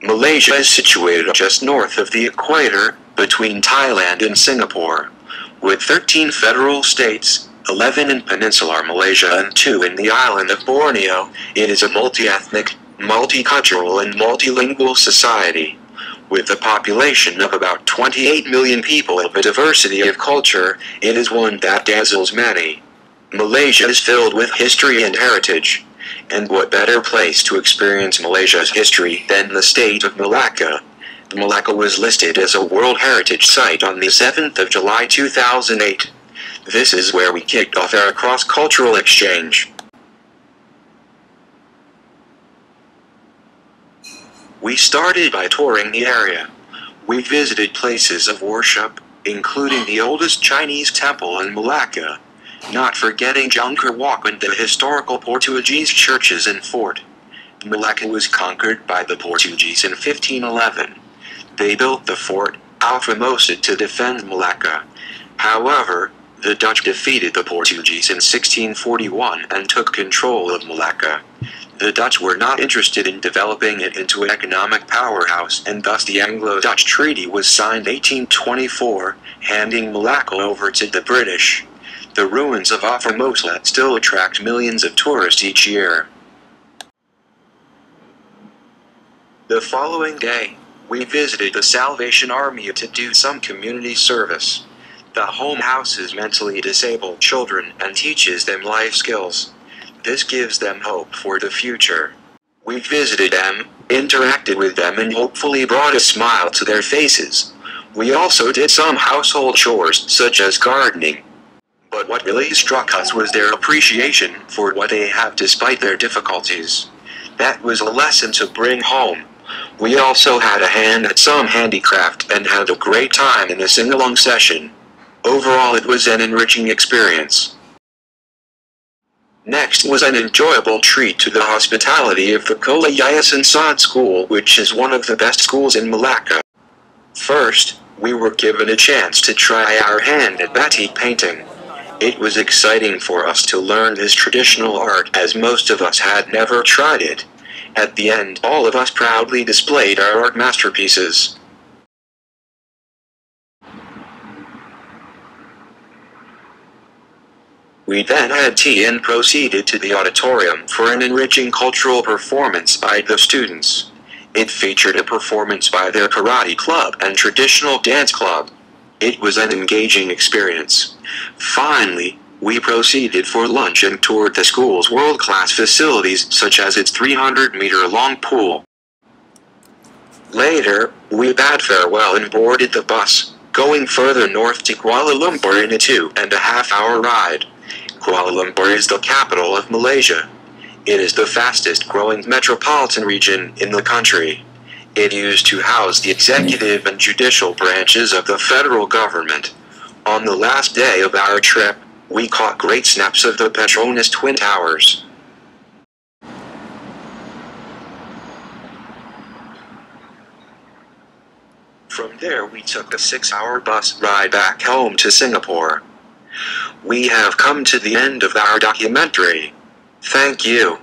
Malaysia is situated just north of the equator, between Thailand and Singapore. With 13 federal states, 11 in peninsular Malaysia and 2 in the island of Borneo, it is a multi-ethnic, multicultural and multilingual society. With a population of about 28 million people of a diversity of culture, it is one that dazzles many. Malaysia is filled with history and heritage. And what better place to experience Malaysia's history than the state of Malacca? Malacca was listed as a World Heritage Site on the 7th of July 2008. This is where we kicked off our cross-cultural exchange. We started by touring the area. We visited places of worship, including the oldest Chinese temple in Malacca, not forgetting Jungkar Walk and the historical Portuguese churches and fort. Malacca was conquered by the Portuguese in 1511. They built the fort, Alformosa, to defend Malacca. However, the Dutch defeated the Portuguese in 1641 and took control of Malacca. The Dutch were not interested in developing it into an economic powerhouse, and thus the Anglo-Dutch Treaty was signed 1824, handing Malacca over to the British. The ruins of Alformosa still attract millions of tourists each year. The following day, we visited the Salvation Army to do some community service. The home houses mentally disabled children and teaches them life skills. This gives them hope for the future. We visited them, interacted with them, and hopefully brought a smile to their faces. We also did some household chores such as gardening. But what really struck us was their appreciation for what they have despite their difficulties. That was a lesson to bring home. We also had a hand at some handicraft and had a great time in the sing-along session. Overall, it was an enriching experience. Next was an enjoyable treat to the hospitality of the Kola Yayasan Sod School, which is one of the best schools in Malacca. First, we were given a chance to try our hand at batik painting. It was exciting for us to learn this traditional art, as most of us had never tried it. At the end, all of us proudly displayed our art masterpieces. We then had tea and proceeded to the auditorium for an enriching cultural performance by the students. It featured a performance by their karate club and traditional dance club. It was an engaging experience. Finally, we proceeded for lunch and toured the school's world-class facilities, such as its 300-meter-long pool. Later, we bade farewell and boarded the bus, going further north to Kuala Lumpur in a 2.5-hour ride. Kuala Lumpur is the capital of Malaysia. It is the fastest-growing metropolitan region in the country. It used to house the executive and judicial branches of the federal government. On the last day of our trip, we caught great snaps of the Petronas Twin Towers. From there we took a 6-hour bus ride back home to Singapore. We have come to the end of our documentary. Thank you.